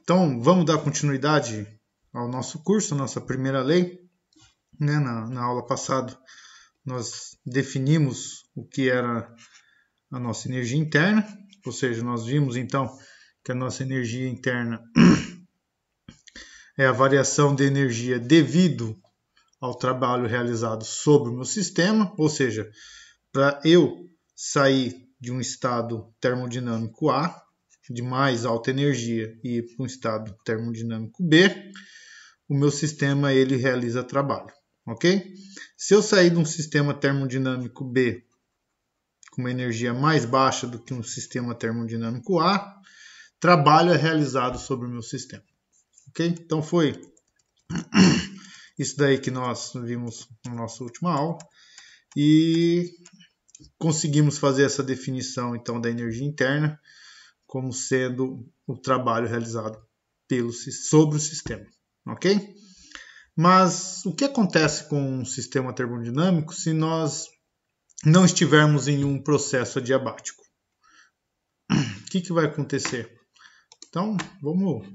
Então, vamos dar continuidade ao nosso curso, nossa primeira lei. Né? Na aula passada, nós definimos o que era a nossa energia interna, ou seja, nós vimos então que a nossa energia interna é a variação de energia devido ao trabalho realizado sobre o meu sistema, ou seja, para eu sair de um estado termodinâmico A, de mais alta energia, e ir para um estado termodinâmico B, o meu sistema ele realiza trabalho, ok? Se eu sair de um sistema termodinâmico B com uma energia mais baixa do que um sistema termodinâmico A, trabalho é realizado sobre o meu sistema, ok? Então foi isso daí que nós vimos na nossa última aula e conseguimos fazer essa definição então da energia interna como sendo o trabalho realizado sobre o sistema, ok? Mas o que acontece com um sistema termodinâmico se nós não estivermos em um processo adiabático? O que vai acontecer? Então, vamos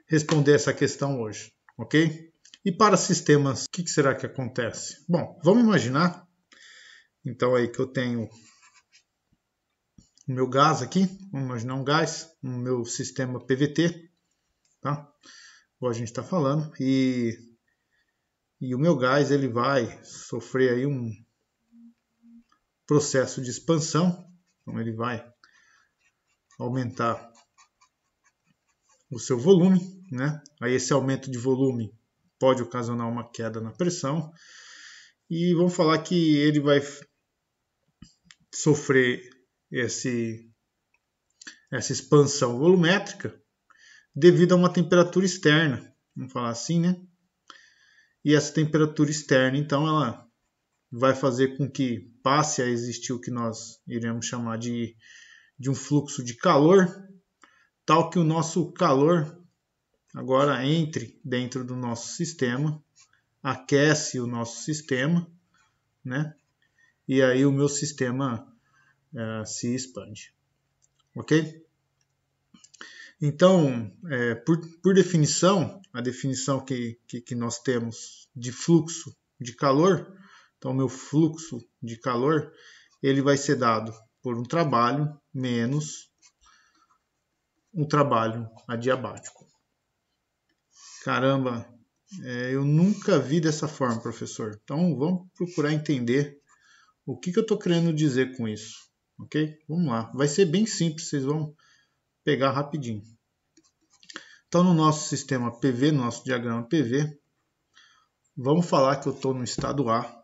responder essa questão hoje, ok? E para sistemas, o que será que acontece? Bom, vamos imaginar, então aí que eu tenho o meu gás aqui, vamos imaginar um gás, no meu sistema PVT, tá? Como a gente está falando, e o meu gás ele vai sofrer aí um processo de expansão, então ele vai aumentar o seu volume, né? Aí esse aumento de volume pode ocasionar uma queda na pressão e vamos falar que ele vai sofrer essa expansão volumétrica devido a uma temperatura externa, vamos falar assim, né? E essa temperatura externa, então, ela vai fazer com que passe a existir o que nós iremos chamar de um fluxo de calor, tal que o nosso calor agora entre dentro do nosso sistema, aquece o nosso sistema, né? E aí o meu sistema se expande, ok? Então, por definição, a definição que nós temos de fluxo de calor, então o meu fluxo de calor, ele vai ser dado por um trabalho menos um trabalho adiabático. Caramba, eu nunca vi dessa forma, professor. Então, vamos procurar entender o que eu estou querendo dizer com isso, ok? Vamos lá. Vai ser bem simples, vocês vão pegar rapidinho. Então, no nosso sistema PV, no nosso diagrama PV, vamos falar que eu estou no estado A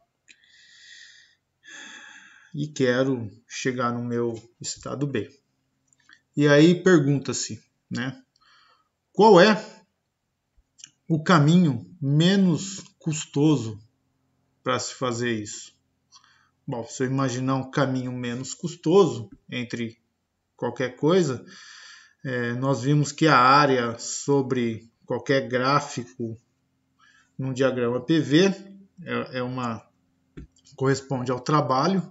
e quero chegar no meu estado B. E aí pergunta-se, né? Qual é o caminho menos custoso para se fazer isso? Bom, se eu imaginar um caminho menos custoso entre qualquer coisa, nós vimos que a área sobre qualquer gráfico num diagrama PV corresponde ao trabalho,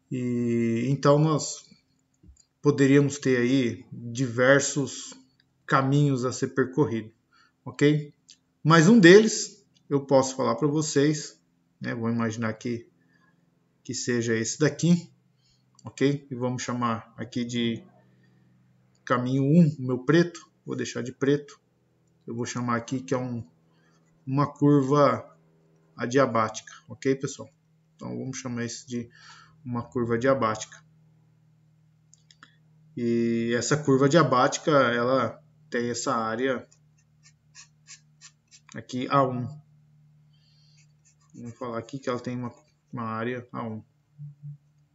e então nós poderíamos ter aí diversos caminhos a ser percorrido, ok? Mas um deles eu posso falar para vocês, né? Vou imaginar que seja esse daqui, ok? E vamos chamar aqui de caminho 1, o meu preto, vou deixar de preto. Eu vou chamar aqui que é uma curva adiabática, ok, pessoal? Então vamos chamar isso de uma curva adiabática. E essa curva adiabática, ela tem essa área aqui A1. Vamos falar aqui que ela tem uma área A1,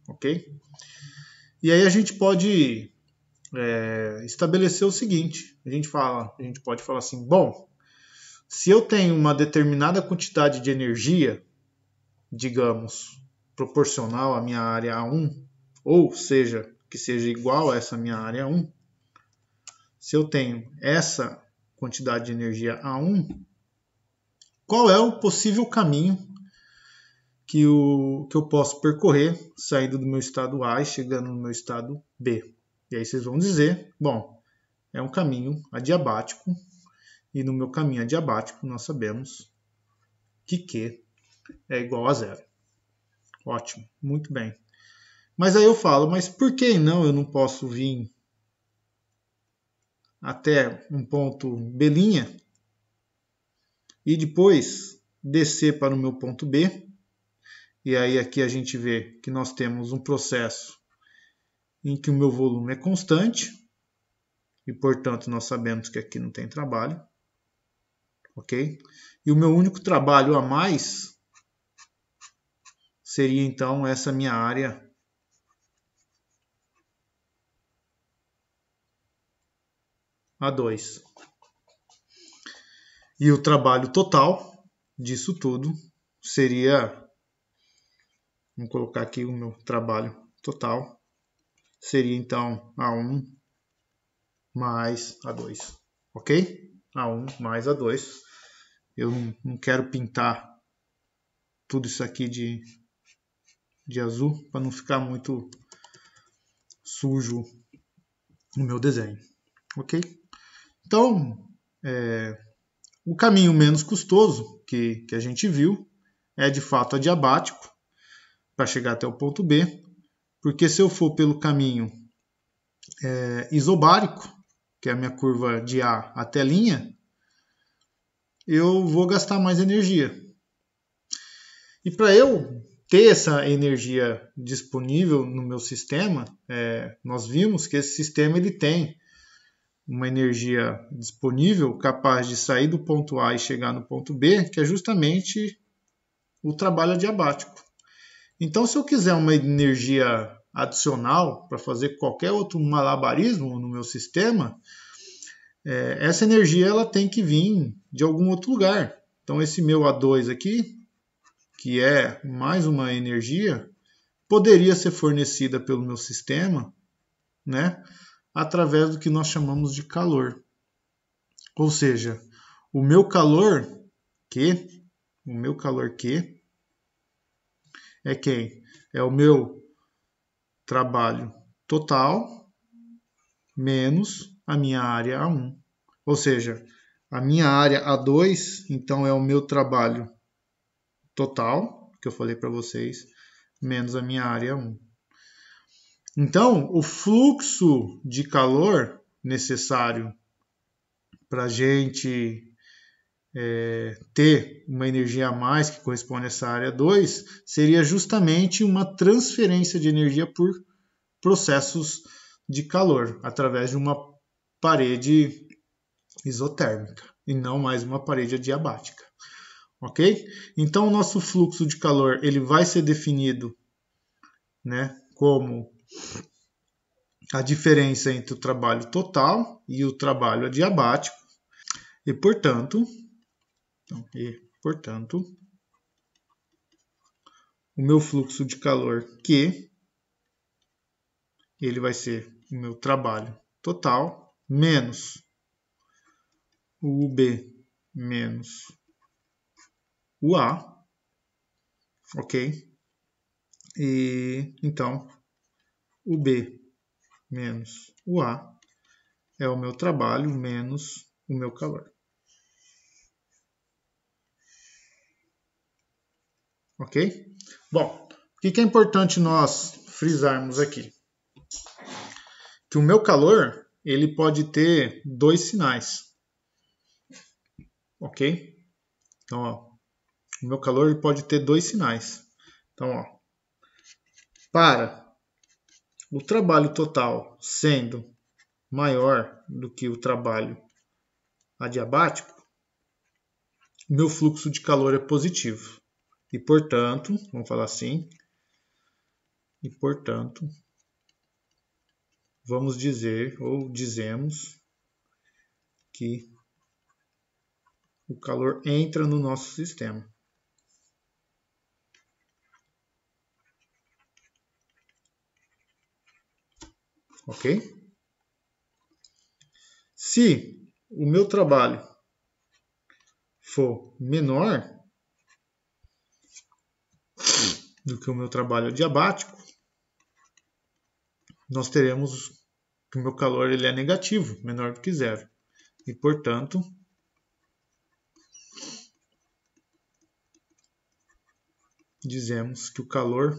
ok? E aí a gente pode estabelecer o seguinte, a gente pode falar assim, bom, se eu tenho uma determinada quantidade de energia, digamos, proporcional à minha área A1, ou seja, que seja igual a essa minha área A1, se eu tenho essa quantidade de energia A1, qual é o possível caminho que eu posso percorrer saindo do meu estado A e chegando no meu estado B? E aí vocês vão dizer, bom, é um caminho adiabático, e no meu caminho adiabático nós sabemos que Q é igual a zero. Ótimo, muito bem. Mas aí eu falo, mas por que não eu não posso vir até um ponto B' e depois descer para o meu ponto B? E aí aqui a gente vê que nós temos um processo em que o meu volume é constante e, portanto, nós sabemos que aqui não tem trabalho, ok? E o meu único trabalho a mais seria, então, essa minha área A2. E o trabalho total disso tudo seria, vamos colocar aqui o meu trabalho total, seria então A1 mais A2, ok? A1 mais A2. Eu não quero pintar tudo isso aqui de azul para não ficar muito sujo no meu desenho, ok? Então, o caminho menos custoso que a gente viu é de fato adiabático para chegar até o ponto B, porque se eu for pelo caminho isobárico, que é a minha curva de A até linha, eu vou gastar mais energia. E para eu ter essa energia disponível no meu sistema, nós vimos que esse sistema ele tem uma energia disponível capaz de sair do ponto A e chegar no ponto B, que é justamente o trabalho adiabático. Então, se eu quiser uma energia adicional para fazer qualquer outro malabarismo no meu sistema, essa energia ela tem que vir de algum outro lugar. Então, esse meu A2 aqui, que é mais uma energia, poderia ser fornecida pelo meu sistema, né, através do que nós chamamos de calor. Ou seja, o meu calor Q é quem? É o meu trabalho total menos a minha área A1. Ou seja, a minha área A2, então, é o meu trabalho total, que eu falei para vocês, menos a minha área A1. Então, o fluxo de calor necessário para a gente ter uma energia a mais que corresponde a essa área 2 seria justamente uma transferência de energia por processos de calor através de uma parede isotérmica e não mais uma parede adiabática, ok? Então o nosso fluxo de calor ele vai ser definido, né, como a diferença entre o trabalho total e o trabalho adiabático e portanto, o meu fluxo de calor Q ele vai ser o meu trabalho total menos o UB menos o A, ok? E então o B menos o A é o meu trabalho menos o meu calor. Ok? Bom, o que é importante nós frisarmos aqui? Que o meu calor ele pode ter dois sinais. Ok? Então, ó, o meu calor ele pode ter dois sinais. Então, ó, para o trabalho total sendo maior do que o trabalho adiabático, meu fluxo de calor é positivo. E, portanto, vamos falar assim, e, portanto, vamos dizer ou dizemos que o calor entra no nosso sistema. Ok? Se o meu trabalho for menor do que o meu trabalho adiabático, nós teremos que o meu calor ele é negativo, menor do que zero. E, portanto, dizemos que o calor,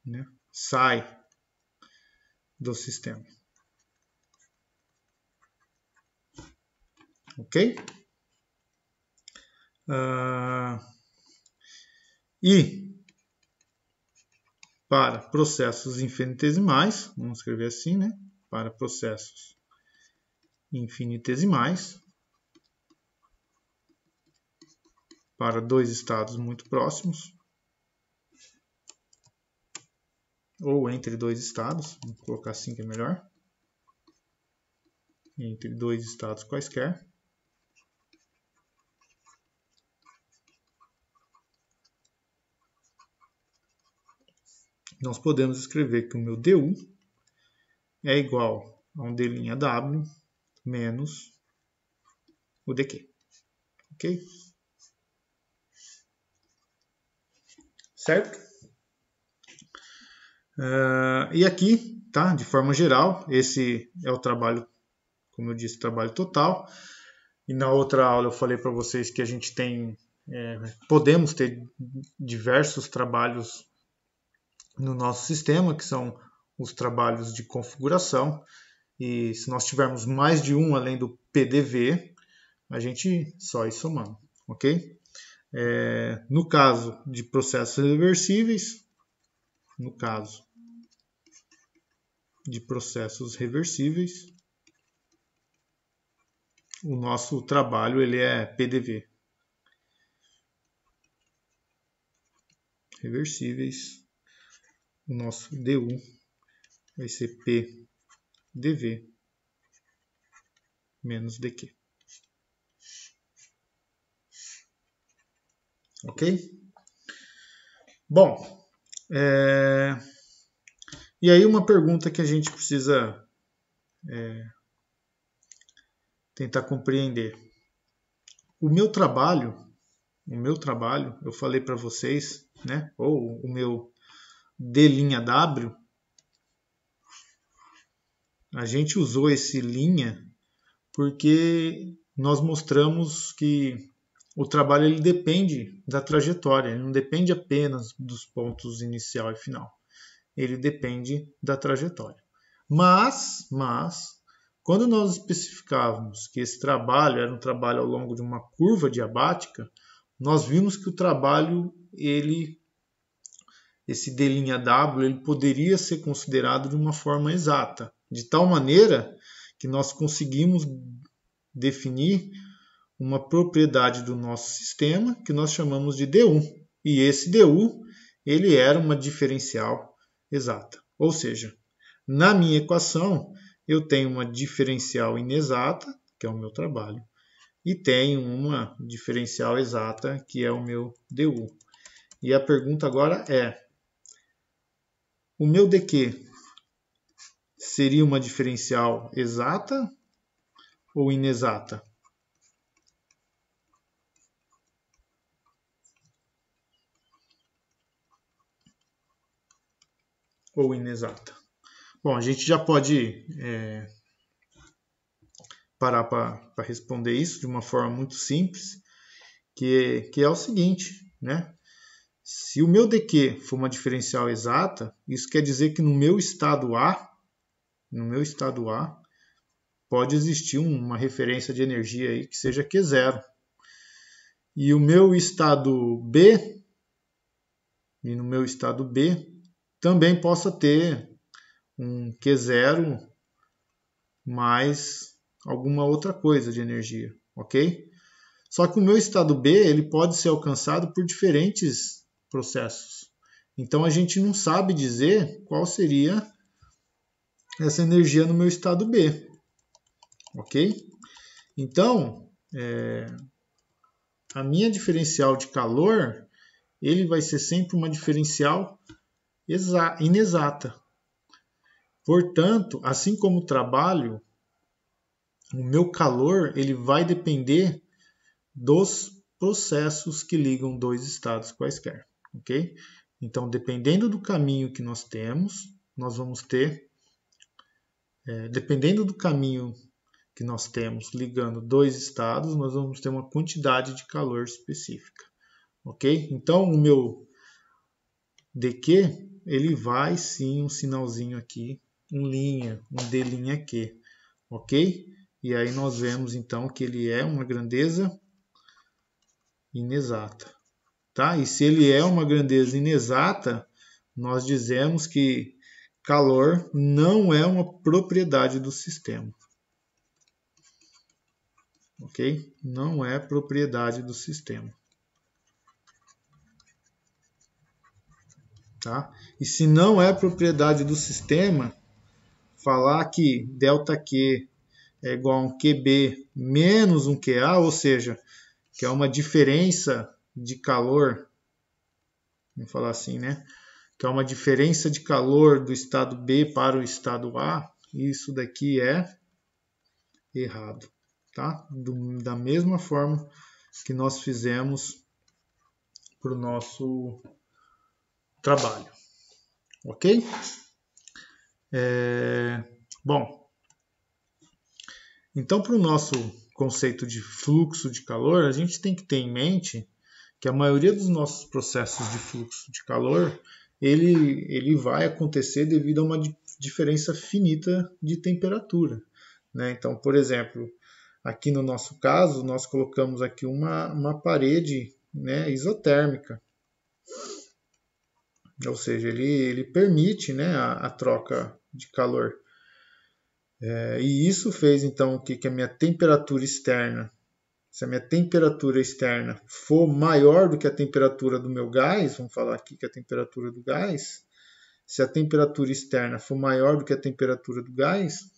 né, sai do sistema. Ok? E para processos infinitesimais, vamos escrever assim, né? Para processos infinitesimais, para dois estados muito próximos, ou entre dois estados, vamos colocar assim que é melhor, entre dois estados quaisquer, nós podemos escrever que o meu dU é igual a um d'W menos o dq. Ok? Certo? E aqui, tá? De forma geral, esse é o trabalho, como eu disse, trabalho total. E na outra aula eu falei para vocês que a gente tem, podemos ter diversos trabalhos no nosso sistema, que são os trabalhos de configuração. E se nós tivermos mais de um além do PDV, a gente só ir somando, ok? No caso de processos reversíveis, o nosso trabalho ele é PDV. Reversíveis, o nosso dU vai ser PDV menos dQ. Ok? Bom, e aí uma pergunta que a gente precisa tentar compreender. O meu trabalho, eu falei para vocês, né? Ou o meu d'W, a gente usou esse linha porque nós mostramos que o trabalho ele depende da trajetória, ele não depende apenas dos pontos inicial e final. Ele depende da trajetória. Mas quando nós especificávamos que esse trabalho era um trabalho ao longo de uma curva diabática, nós vimos que o trabalho, esse d'W, ele poderia ser considerado de uma forma exata, de tal maneira que nós conseguimos definir uma propriedade do nosso sistema que nós chamamos de dU. E esse dU, ele era uma diferencial exata. Ou seja, na minha equação, eu tenho uma diferencial inexata, que é o meu trabalho, e tenho uma diferencial exata, que é o meu dU. E a pergunta agora é, o meu dQ seria uma diferencial exata ou inexata? Ou inexata? Bom, a gente já pode parar para responder isso de uma forma muito simples, que é o seguinte, né? Se o meu dQ for uma diferencial exata, isso quer dizer que no meu estado A, pode existir uma referência de energia aí que seja Q0. E no meu estado B também possa ter um Q0 mais alguma outra coisa de energia, ok? Só que o meu estado B ele pode ser alcançado por diferentes processos. Então a gente não sabe dizer qual seria essa energia no meu estado B, ok? Então, a minha diferencial de calor ele vai ser sempre uma diferencial inexata. Portanto, assim como o trabalho, o meu calor ele vai depender dos processos que ligam dois estados quaisquer, ok? Então, dependendo do caminho que nós temos, nós vamos ter, dependendo do caminho que nós temos ligando dois estados, nós vamos ter uma quantidade de calor específica, ok? Então, o meu dq, ele vai sim um sinalzinho aqui, um D' Q, ok? E aí nós vemos então que ele é uma grandeza inexata, tá? E se ele é uma grandeza inexata, nós dizemos que calor não é uma propriedade do sistema. Ok? Não é propriedade do sistema. Tá? E se não é propriedade do sistema, falar que ΔQ é igual a um QB menos um QA, ou seja, que é uma diferença de calor, vamos falar assim, né? Que é uma diferença de calor do estado B para o estado A, isso daqui é errado. Tá? Da mesma forma que nós fizemos para o nosso trabalho. Ok? Bom, então para o nosso conceito de fluxo de calor, a gente tem que ter em mente que a maioria dos nossos processos de fluxo de calor, ele vai acontecer devido a uma diferença finita de temperatura. Né? Então, por exemplo, aqui no nosso caso, nós colocamos aqui uma parede, né, isotérmica. Ou seja, ele permite, né, a troca de calor. E isso fez então que a minha temperatura externa, se a minha temperatura externa for maior do que a temperatura do meu gás, vamos falar aqui que a temperatura do gás, se a temperatura externa for maior do que a temperatura do gás,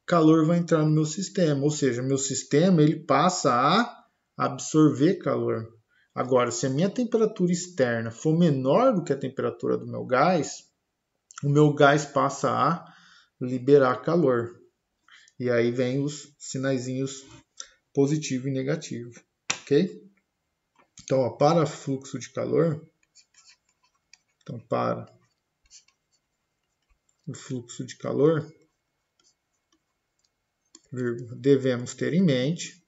calor vai entrar no meu sistema, ou seja, meu sistema ele passa a absorver calor. Agora, se a minha temperatura externa for menor do que a temperatura do meu gás, o meu gás passa a liberar calor. E aí vem os sinaizinhos positivo e negativo, ok? Então, ó, para fluxo de calor, então para o fluxo de calor, devemos ter em mente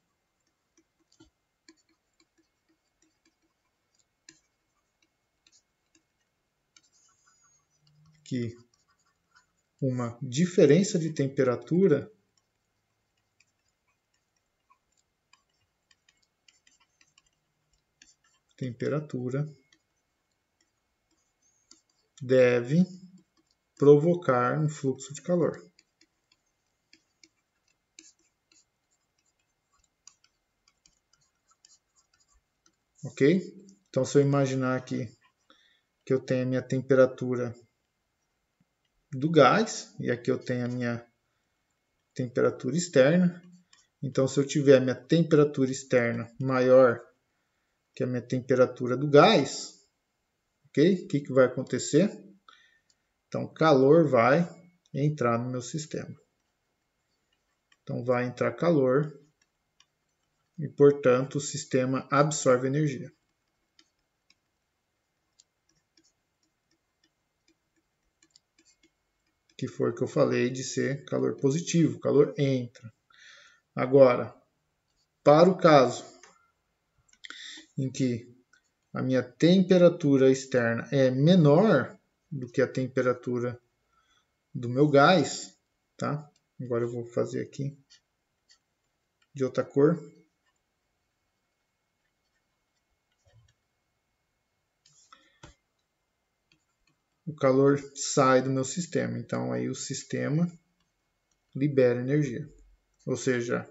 que uma diferença de temperatura deve provocar um fluxo de calor. Ok? Então, se eu imaginar aqui que eu tenho a minha temperatura do gás, e aqui eu tenho a minha temperatura externa. Então, se eu tiver a minha temperatura externa maior que a minha temperatura do gás, ok? O que vai acontecer? Então, calor vai entrar no meu sistema. Então, vai entrar calor e, portanto, o sistema absorve energia. Que foi o que eu falei de ser calor positivo, calor entra. Agora, para o caso em que a minha temperatura externa é menor do que a temperatura do meu gás, tá? Agora eu vou fazer aqui de outra cor. O calor sai do meu sistema, então aí o sistema libera energia. Ou seja,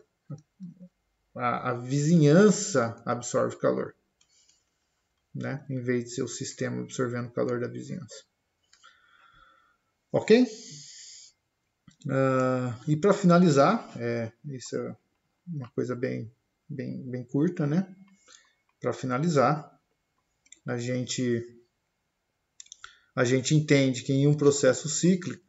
a vizinhança absorve calor, né? Em vez de ser o sistema absorvendo o calor da vizinhança. Ok? E para finalizar, isso é uma coisa bem curta, né? Para finalizar, a gente entende que em um processo cíclico,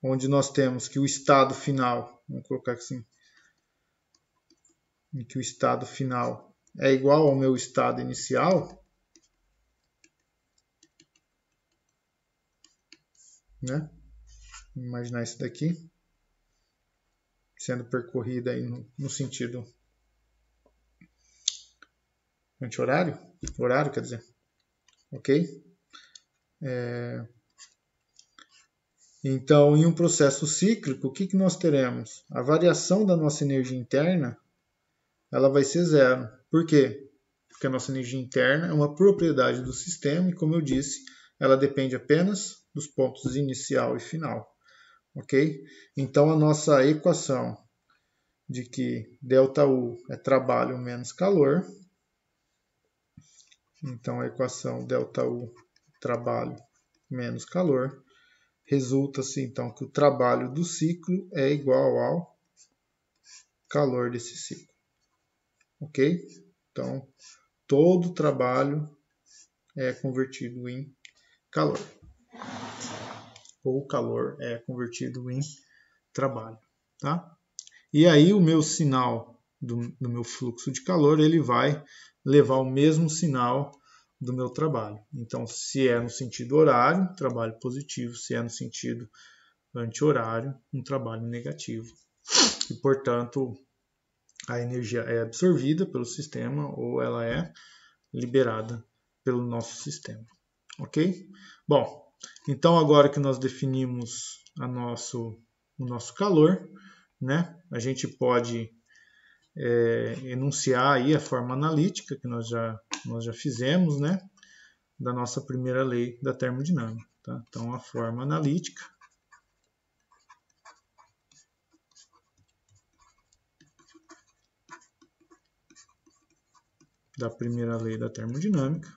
onde nós temos que o estado final, vamos colocar assim, em que o estado final é igual ao meu estado inicial, né? Vamos imaginar isso daqui sendo percorrida aí no sentido anti-horário, horário, quer dizer, ok? Então, em um processo cíclico, o que nós teremos? A variação da nossa energia interna, ela vai ser zero. Por quê? Porque a nossa energia interna é uma propriedade do sistema e, como eu disse, ela depende apenas dos pontos inicial e final, ok? Então, a nossa equação de que ΔU é trabalho menos calor, então a equação ΔU trabalho menos calor, resulta-se então que o trabalho do ciclo é igual ao calor desse ciclo, ok? Então, todo trabalho é convertido em calor, ou o calor é convertido em trabalho, tá? E aí o meu sinal do meu fluxo de calor, ele vai levar o mesmo sinal do meu trabalho. Então, se é no sentido horário, trabalho positivo; se é no sentido anti-horário, um trabalho negativo. E, portanto, a energia é absorvida pelo sistema ou ela é liberada pelo nosso sistema, ok? Bom, então agora que nós definimos o nosso calor, né, a gente pode enunciar aí a forma analítica que nós já fizemos, né, da nossa primeira lei da termodinâmica. Tá? Então, a forma analítica da primeira lei da termodinâmica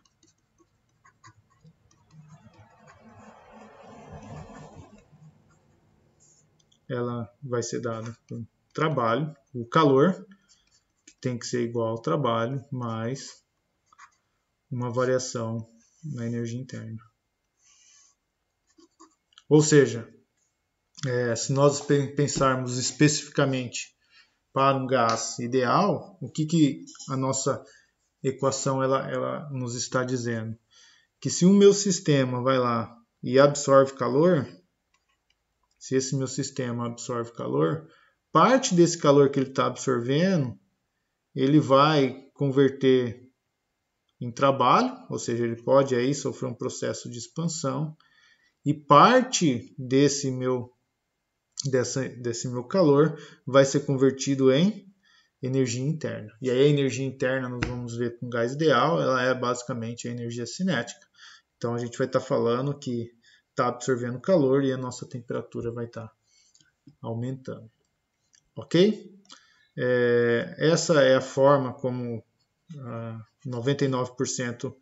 ela vai ser dada por trabalho, o calor, que tem que ser igual ao trabalho, mais uma variação na energia interna. Ou seja, se nós pensarmos especificamente para um gás ideal, o que a nossa equação ela nos está dizendo? Que se o meu sistema vai lá e absorve calor, se esse meu sistema absorve calor, parte desse calor que ele está absorvendo, ele vai converter em trabalho, ou seja, ele pode aí sofrer um processo de expansão, e parte desse meu calor vai ser convertido em energia interna. E aí a energia interna, nós vamos ver com gás ideal, ela é basicamente a energia cinética. Então a gente vai estar falando que está absorvendo calor e a nossa temperatura vai estar aumentando. Ok? Essa é a forma como 99%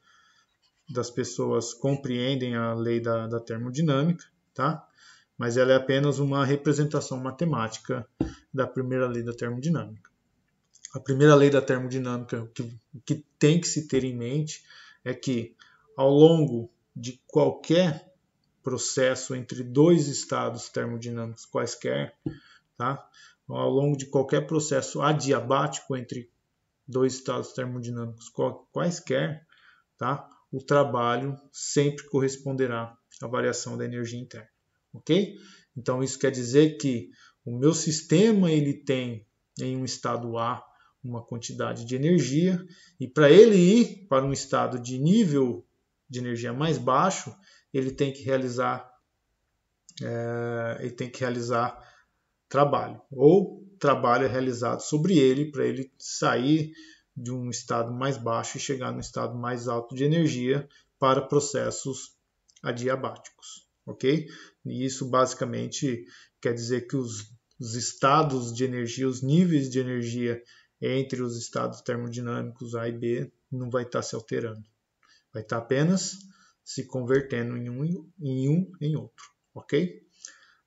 das pessoas compreendem a lei da termodinâmica, tá? Mas ela é apenas uma representação matemática da primeira lei da termodinâmica. A primeira lei da termodinâmica, o que tem que se ter em mente é que ao longo de qualquer processo entre dois estados termodinâmicos quaisquer, tá? Ao longo de qualquer processo adiabático entre dois estados termodinâmicos quaisquer, tá? O trabalho sempre corresponderá à variação da energia interna, ok? Então isso quer dizer que o meu sistema ele tem em um estado A uma quantidade de energia e para ele ir para um estado de nível de energia mais baixo, ele tem que realizar trabalho, ou trabalho é realizado sobre ele para ele sair de um estado mais baixo e chegar no estado mais alto de energia para processos adiabáticos, ok? E isso basicamente quer dizer que os estados de energia, os níveis de energia entre os estados termodinâmicos A e B não vai estar se alterando, vai estar apenas se convertendo em um em outro, ok?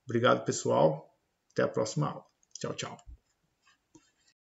Obrigado, pessoal. Até a próxima aula. Tchau, tchau.